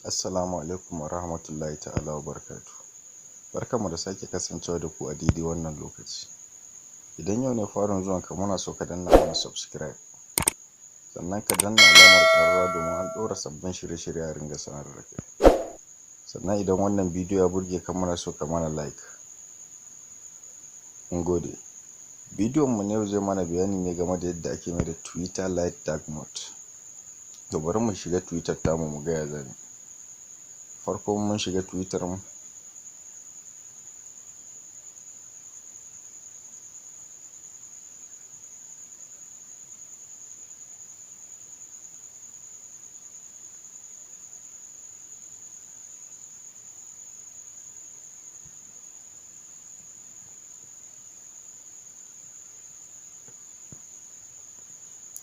Assalamu alaikum wa rahmatullahi ta'ala wa barakatuh. Barkanmu da sake kasancewa da ku a daidai wannan lokaci. Idan yau ne farin zuwanka, muna so ka danna mana subscribe, sannan ka danna alamar ƙararrawa domin an ɗora sabbin shirye-shirye a ringa sanar da kai. Sannan idan wannan bidiyo ya burge ka, muna so ka mana like. Mun gode. Bidiyon mu na yau zai mana bayani ne game da yadda ake mai da Twitter Lite Dark Mode. To bari mu shiga Twitter tamu mu ga ya zane. Farko mun shiga Twitter mu,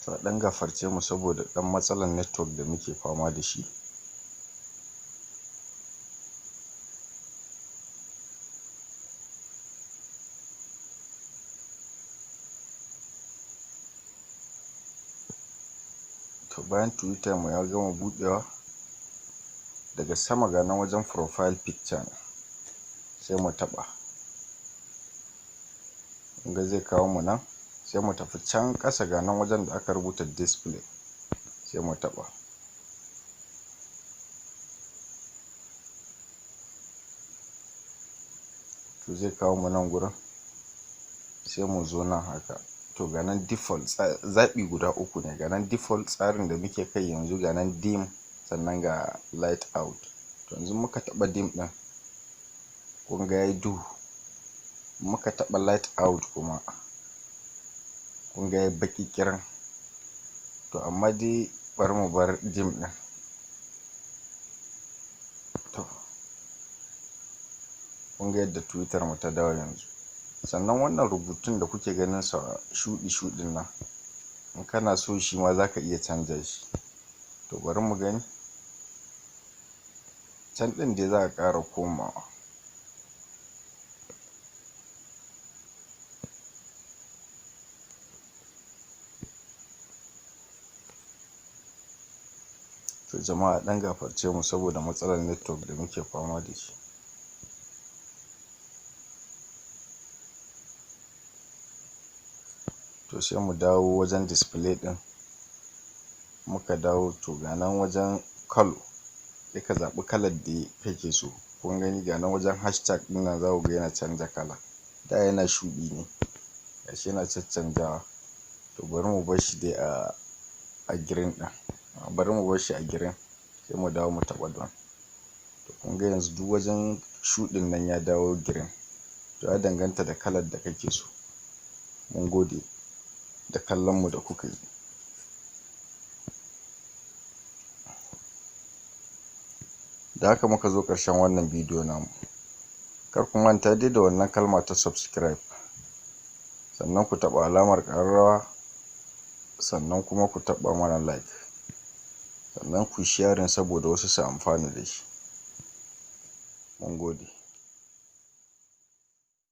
to ɗan gafarce mu saboda ɗan matsalar network da muke fama da shi. To bayan Twitter mu ya gama buɗewa, daga sama ga nan wajen profile picture sai mu taɓa. Inda zai kawo mu nan, sai mu tafi can ƙasa ga nan wajen da aka rubuta display, sai mu taɓa. To zai kawo mu nan gurin, sai mu zo nan haka. To ga nan default, zaɓi guda uku ne. Ga nan default tsarin da muke kai yanzu, ga nan dim, sannan ga light out. To yanzu muka taɓa dim ɗin, kun ga yayi duhu. Muka taɓa light out kuma, kun ga yayi baƙi ƙirin. To amma dai bari mu bar dim ɗin. To kun ga yadda Twitter mu ta dawo yanzu. Sannan wannan rubutun da kuke ganin sa shuɗi-shuɗin nan, in kana so shi ma za ka iya canza shi. To bari mu gani. Can ɗin dai za a ƙara komawa. To jama'a ɗan gafarce mu saboda matsalar network da muke fama da shi. To sai mu dawo wajen display ɗin. Muka dawo, to ga nan wajen color, sai ka zaɓi kalar da kake so. Kun gani ga nan wajen hashtag ɗin nan, za ku ga yana canza kala. Da yana shuɗi ne, gashi yana caccanjawa. To bari mu bar shi dai a green ɗin. Bari mu bar shi a green, sai mu dawo mu taɓa don. To kun ga yanzu duk wajen shuɗin nan ya dawo green. To ya danganta da kalar da kake so. Mun gode da kallon mu da kuka yi. Da haka muka zo ƙarshen wannan bidiyo namu. Kar ku manta dai da wannan kalma ta subscribe, sannan ku taɓa alamar ƙararrawa, sannan kuma ku taɓa mana like, sannan ku sharing saboda wasu su amfana da shi. Mun gode.